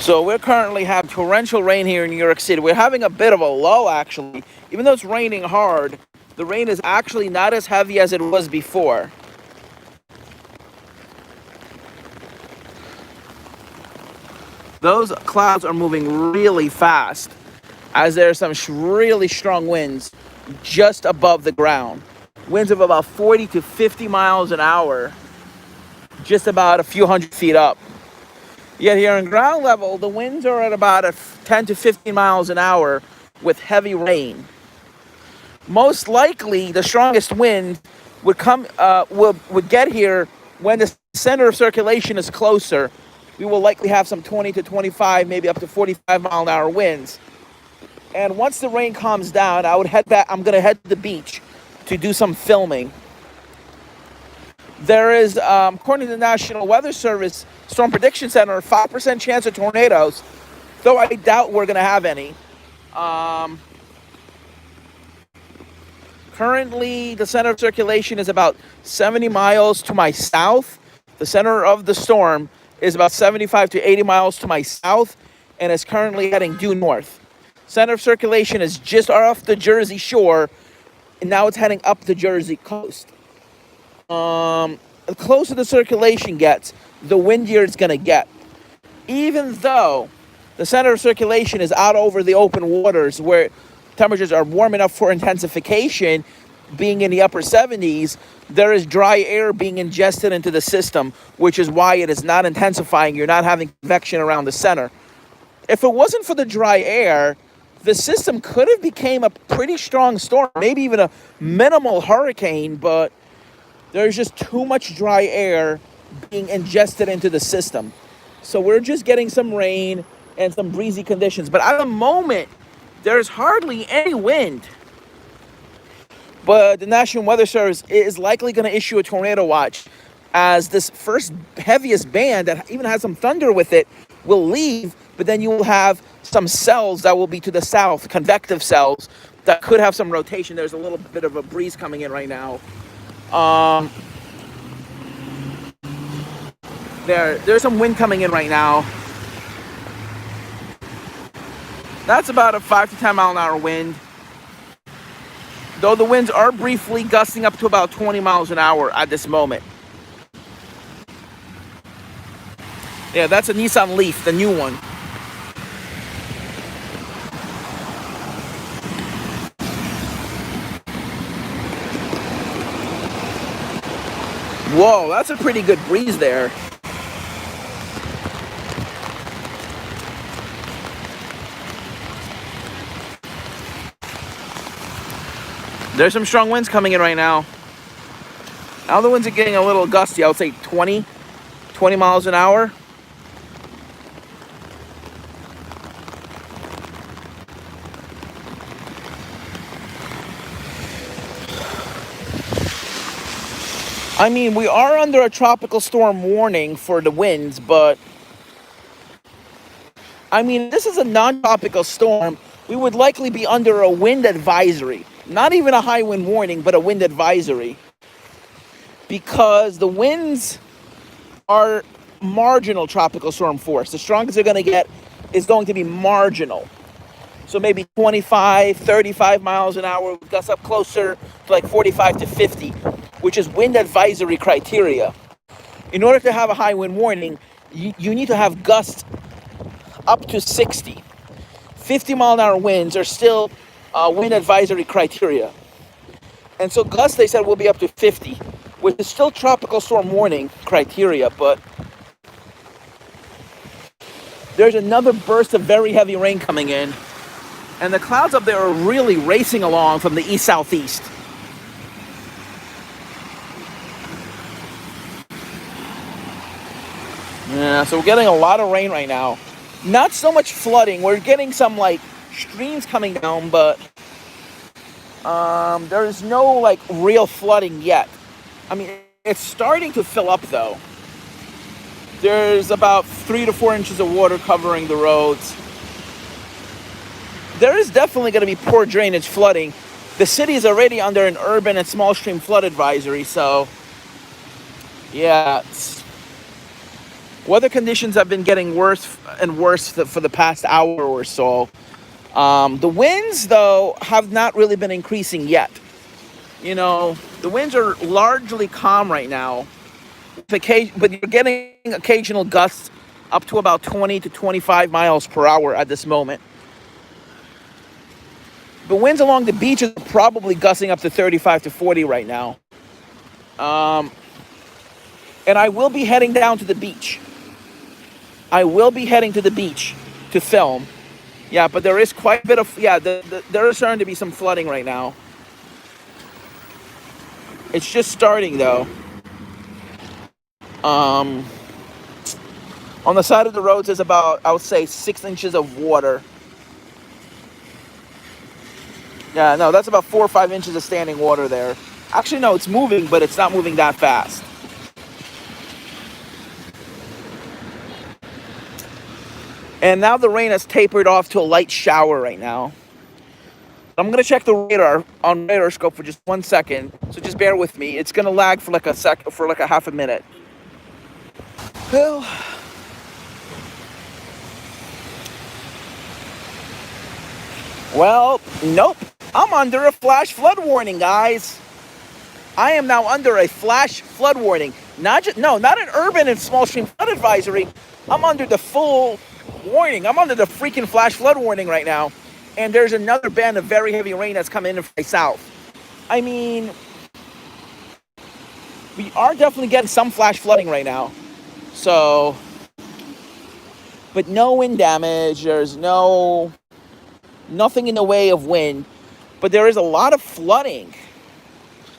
So we're currently having torrential rain here in New York City. We're having a bit of a lull, actually. Even though it's raining hard, the rain is actually not as heavy as it was before. Those clouds are moving really fast as there's some really strong winds just above the ground. Winds of about 40 to 50 miles an hour, just about a few hundred feet up. Yet here on ground level, the winds are at about 10 to 15 miles an hour with heavy rain. Most likely, the strongest wind would get here when the center of circulation is closer. We will likely have some 20 to 25, maybe up to 45 mile an hour winds. And once the rain calms down, I'm going to head to the beach to do some filming. There is, according to the National Weather Service Storm Prediction Center, a 5% chance of tornadoes, though I doubt we're going to have any. Currently, the center of circulation is about 70 miles to my south. The center of the storm is about 75 to 80 miles to my south and is currently heading due north. Center of circulation is just off the Jersey shore, and now it's heading up the Jersey coast. The closer the circulation gets, the windier it's going to get. Even though the center of circulation is out over the open waters where temperatures are warm enough for intensification, being in the upper 70s, there is dry air being ingested into the system, which is why it is not intensifying. You're not having convection around the center. If it wasn't for the dry air, the system could have become a pretty strong storm, maybe even a minimal hurricane, but there's just too much dry air being ingested into the system. So we're just getting some rain and some breezy conditions. But at the moment, there's hardly any wind. But the National Weather Service is likely going to issue a tornado watch as this first heaviest band that even has some thunder with it will leave, but then you will have some cells that will be to the south, convective cells, that could have some rotation. There's a little bit of a breeze coming in right now. There's some wind coming in right now. That's about a 5 to 10 mile an hour wind. Though the winds are briefly gusting up to about 20 miles an hour at this moment. Yeah, that's a Nissan Leaf, the new one. Whoa, that's a pretty good breeze there. There's some strong winds coming in right now. Now the winds are getting a little gusty. I would say 20 miles an hour. I mean, we are under a tropical storm warning for the winds, but I mean, this is a non-tropical storm. We would likely be under a wind advisory. Not even a high wind warning, but a wind advisory. Because the winds are marginal tropical storm force. The strongest they're going to get is going to be marginal. So maybe 25, 35 miles an hour, gusts up closer to like 45 to 50, which is wind advisory criteria. In order to have a high wind warning, you need to have gusts up to 60. 50 mile an hour winds are still wind advisory criteria. And so gusts, they said, will be up to 50, which is still tropical storm warning criteria, but there's another burst of very heavy rain coming in, and the clouds up there are really racing along from the east-southeast. Yeah, so we're getting a lot of rain right now. Not so much flooding. We're getting some like streams coming down, but there's no like real flooding yet. I mean, it's starting to fill up though. There's about 3 to 4 inches of water covering the roads. There is definitely going to be poor drainage flooding. The city is already under an urban and small stream flood advisory, so yeah, Weather conditions have been getting worse and worse for the past hour or so. The winds, though, have not really been increasing yet. The winds are largely calm right now, but you're getting occasional gusts up to about 20 to 25 miles per hour at this moment. The winds along the beach are probably gusting up to 35 to 40 right now. And I will be heading down to the beach. I will be heading to the beach to film. Yeah, but there is quite a bit of, there is starting to be some flooding right now. It's just starting, though. On the side of the roads is about, I would say, 6 inches of water. Yeah, no, that's about 4 or 5 inches of standing water there. Actually, no, it's moving, but it's not moving that fast. And now the rain has tapered off to a light shower right now. I'm going to check the radar on radar scope for just 1 second. So just bear with me. It's going to lag for like a half a minute. Well, nope. I'm under a flash flood warning, guys. I am now under a flash flood warning. Not an urban and small stream flood advisory. I'm under the full warning. I'm under the freaking flash flood warning right now. And there's another band of very heavy rain that's coming in from the south. I mean, we are definitely getting some flash flooding right now. So, but no wind damage. There's nothing in the way of wind. But there is a lot of flooding.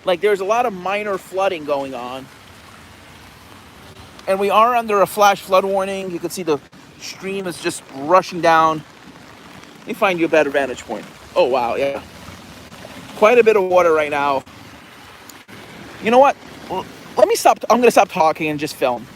Like, there's a lot of minor flooding going on. And we are under a flash flood warning. You can see the stream is just rushing down. Let me find you a better vantage point. Oh, wow, yeah. Quite a bit of water right now. You know what? Let me stop. I'm going to stop talking and just film.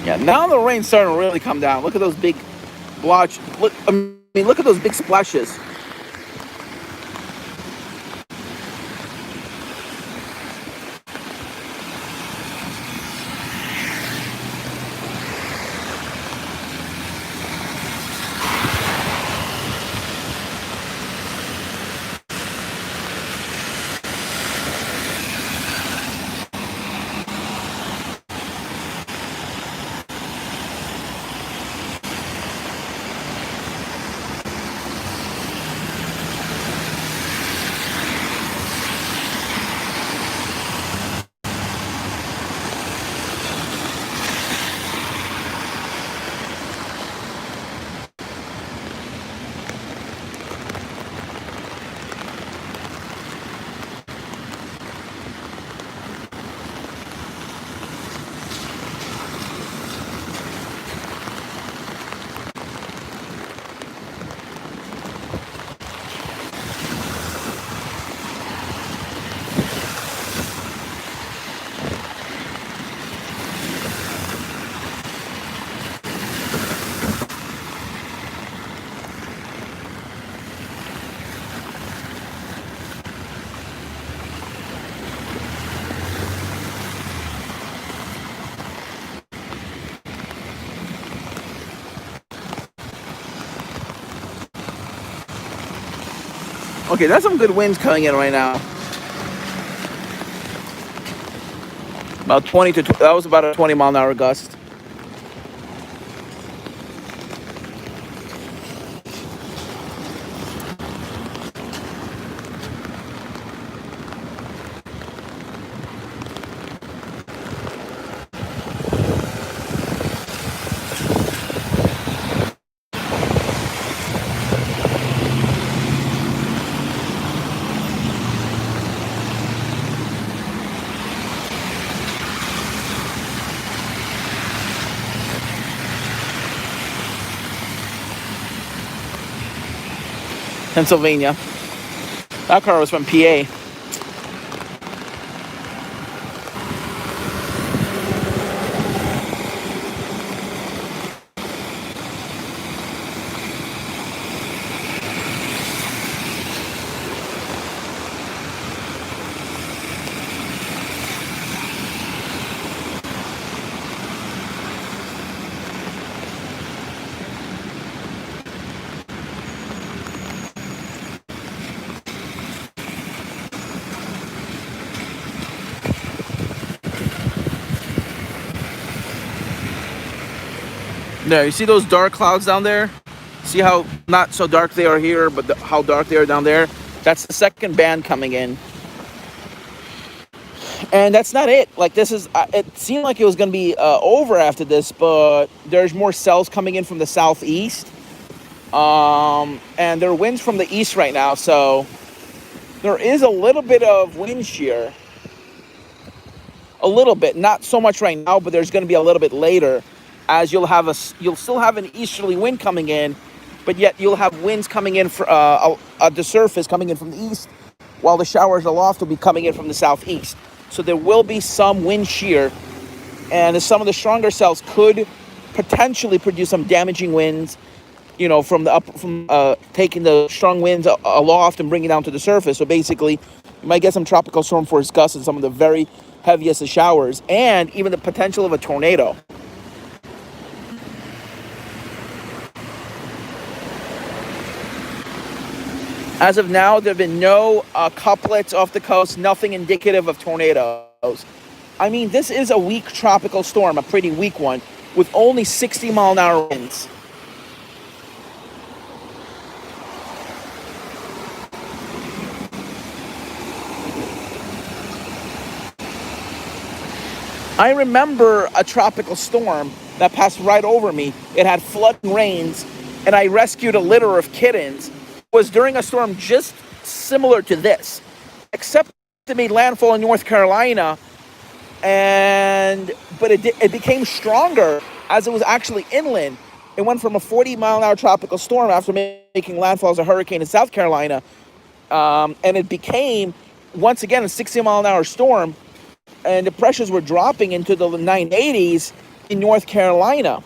Yeah, now the rain's starting to really come down. Look at those big blotch. Look at those big splashes. Okay, that's some good winds coming in right now. About 20 to, that was about a 20 mile an hour gust. Pennsylvania. That car was from PA. There, you see those dark clouds down there? See how not so dark they are here, but how dark they are down there? That's the second band coming in. And that's not it. Like, this is, it seemed like it was going to be over after this, but there's more cells coming in from the southeast. And there are winds from the east right now, so there is a little bit of wind shear. A little bit, not so much right now, but there's going to be a little bit later, as you'll still have an easterly wind coming in, but yet you'll have winds coming in at the surface coming in from the east, while the showers aloft will be coming in from the southeast. So there will be some wind shear, and some of the stronger cells could potentially produce some damaging winds, you know, from taking the strong winds aloft and bringing it down to the surface. So basically, you might get some tropical storm force gusts and some of the very heaviest of showers, and even the potential of a tornado. As of now, there have been no couplets off the coast, nothing indicative of tornadoes. I mean, this is a weak tropical storm, a pretty weak one, with only 60-mile-an-hour winds. I remember a tropical storm that passed right over me. It had flooding rains, and I rescued a litter of kittens. It was during a storm just similar to this, except it made landfall in North Carolina, but it became stronger as it was actually inland. It went from a 40-mile-an-hour tropical storm after making landfall as a hurricane in South Carolina, and it became, once again, a 60-mile-an-hour storm, and the pressures were dropping into the 980s in North Carolina.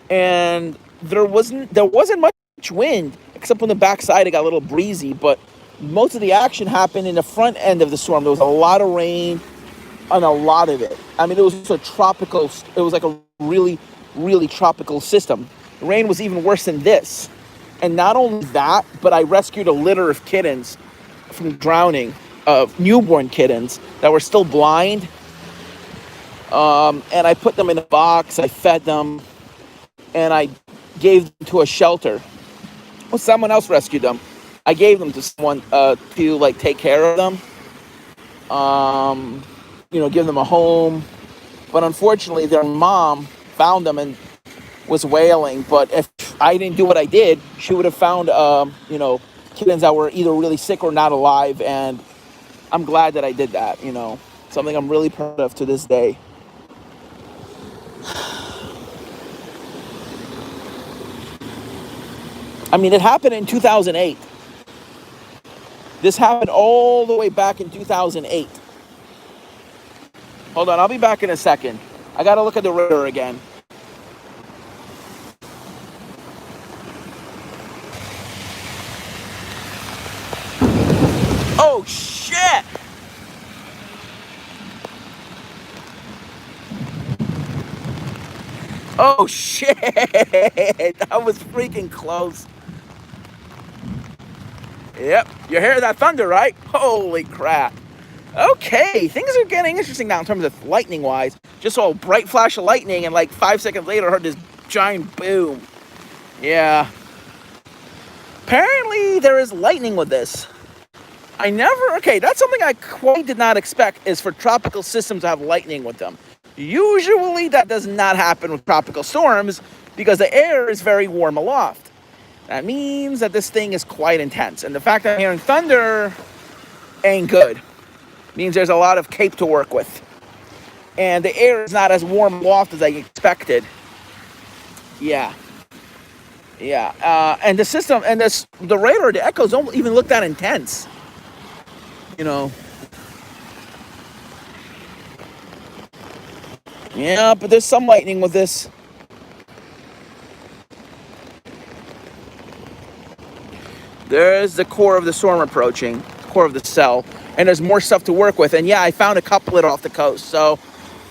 And there wasn't much wind, except on the backside it got a little breezy, but most of the action happened in the front end of the storm. There was a lot of rain on a lot of it. I mean, it was like a really, really tropical system. The rain was even worse than this. And not only that, but I rescued a litter of kittens from drowning, of newborn kittens that were still blind. And I put them in a box, I fed them, and I gave them to a shelter. Well, someone else rescued them. I gave them to someone to like take care of them, give them a home. But unfortunately, their mom found them and was wailing. But if I didn't do what I did, she would have found, kittens that were either really sick or not alive. And I'm glad that I did that. Something I'm really proud of to this day. I mean, it happened in 2008. This happened all the way back in 2008. Hold on, I'll be back in a second. I gotta look at the radar again. Oh, shit! Oh, shit! That was freaking close. Yep, you hear that thunder, right? Holy crap. Okay, things are getting interesting now in terms of lightning-wise. Just saw a bright flash of lightning, and like 5 seconds later, I heard this giant boom. Yeah. Apparently, there is lightning with this. That's something I quite did not expect, is for tropical systems to have lightning with them. Usually, that does not happen with tropical storms because the air is very warm aloft. That means that this thing is quite intense. And the fact that I'm hearing thunder ain't good. Means there's a lot of cape to work with. And the air is not as warm aloft as I expected. Yeah. Yeah, and the system and the radar, the echoes don't even look that intense. You know. Yeah, but there's some lightning with this. There's the core of the storm approaching, core of the cell, and there's more stuff to work with. And yeah, I found a couplet off the coast. So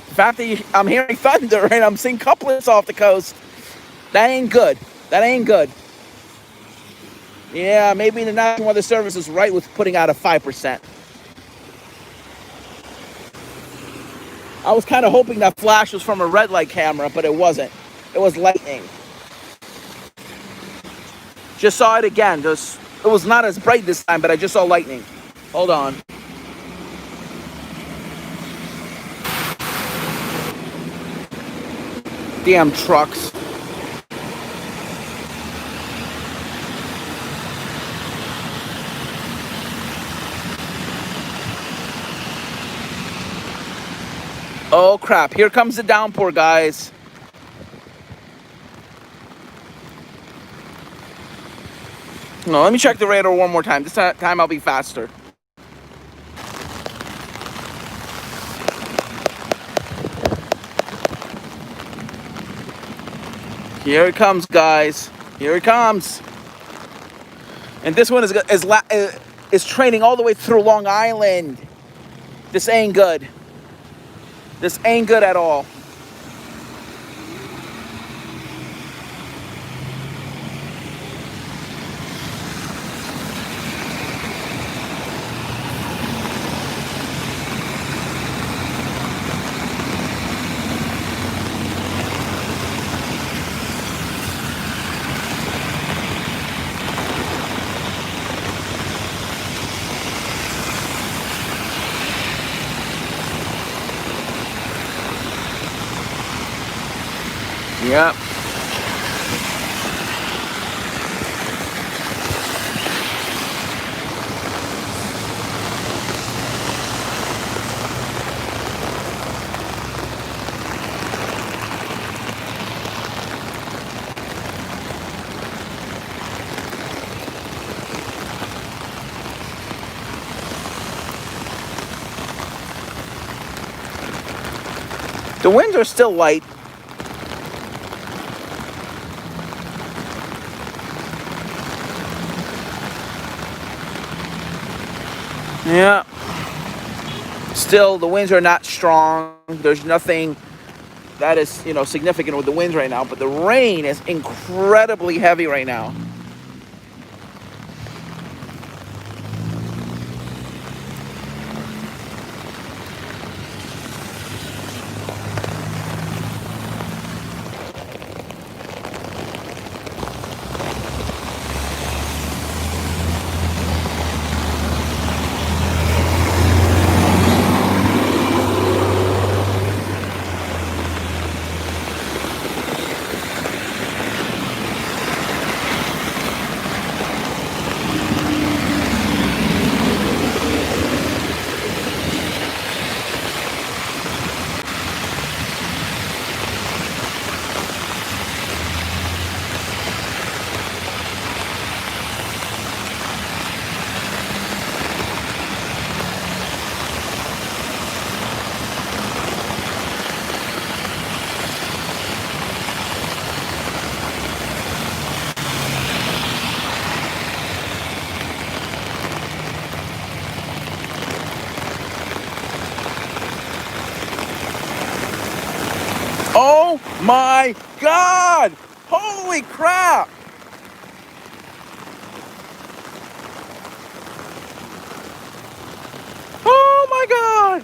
the fact that I'm hearing thunder and I'm seeing couplets off the coast, that ain't good. That ain't good. Yeah, maybe the National Weather Service is right with putting out a 5%. I was kind of hoping that flash was from a red light camera, but it wasn't. It was lightning. Just saw it again. It was not as bright this time, but I just saw lightning. Hold on. Damn trucks. Oh crap, here comes the downpour, guys. No, let me check the radar one more time. This time I'll be faster. Here it comes, guys. Here it comes. And this one is training all the way through Long Island. This ain't good. This ain't good at all. Yep. The winds are still light. Yeah. Still, the winds are not strong. There's nothing that is, significant with the winds right now, but the rain is incredibly heavy right now. Oh my God! Holy crap! Oh my God!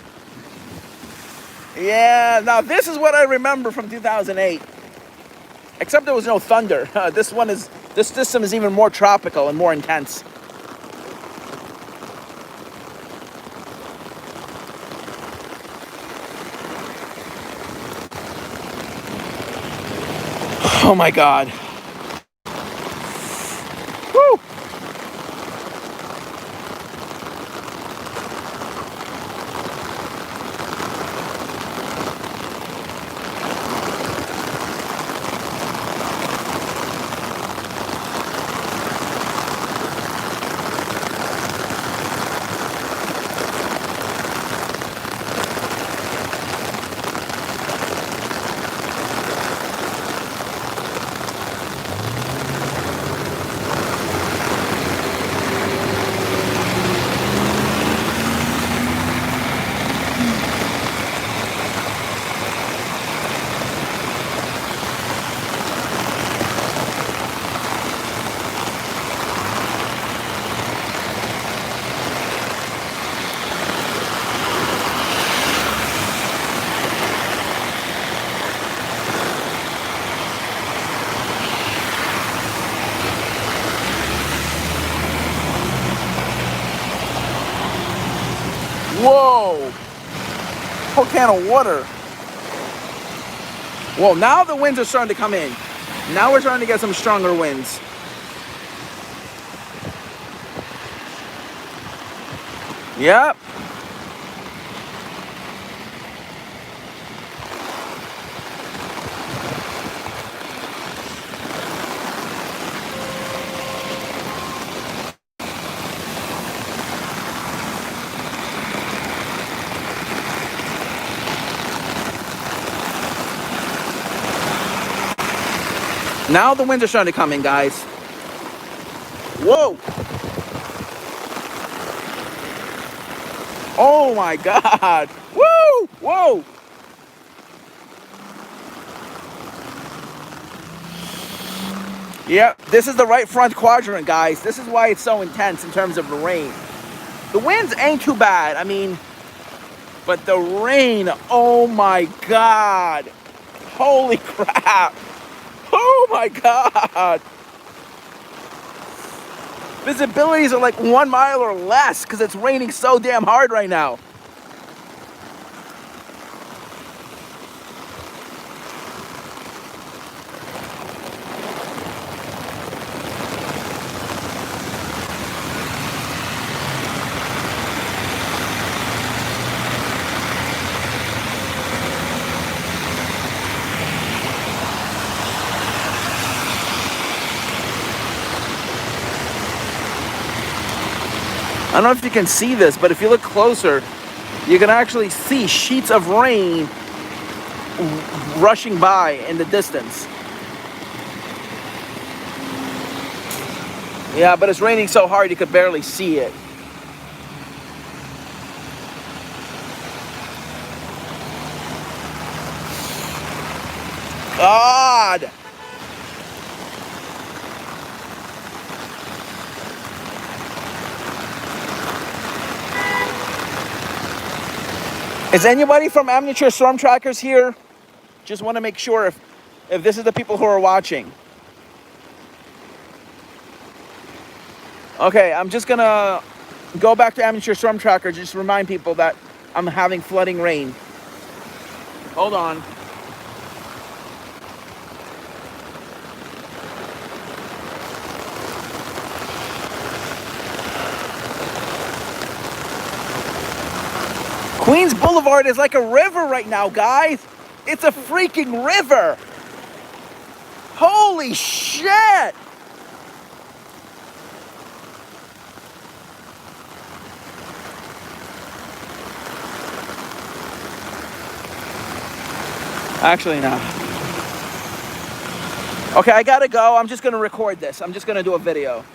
Yeah, now this is what I remember from 2008. Except there was no thunder. This system is even more tropical and more intense. Oh my God. Woo! Whoa. Whole can of water. Whoa, now the winds are starting to come in. Now we're starting to get some stronger winds. Yep. Now the winds are starting to come in, guys. Whoa. Oh my God. Woo! Whoa. Yep, this is the right front quadrant, guys. This is why it's so intense in terms of the rain. The winds ain't too bad, I mean, but the rain, oh my God. Holy crap. Oh my God. Visibilities are like 1 mile or less because it's raining so damn hard right now. I don't know if you can see this, but if you look closer, you can actually see sheets of rain rushing by in the distance. Yeah, but it's raining so hard you could barely see it. God! Is anybody from Amateur Storm Trackers here? Just want to make sure if this is the people who are watching. Okay, I'm just gonna go back to Amateur Storm Tracker, just remind people that I'm having flooding rain. Hold on. Queens Boulevard is like a river right now, guys. It's a freaking river. Holy shit. Actually, no. Okay, I gotta go. I'm just gonna record this. I'm just gonna do a video.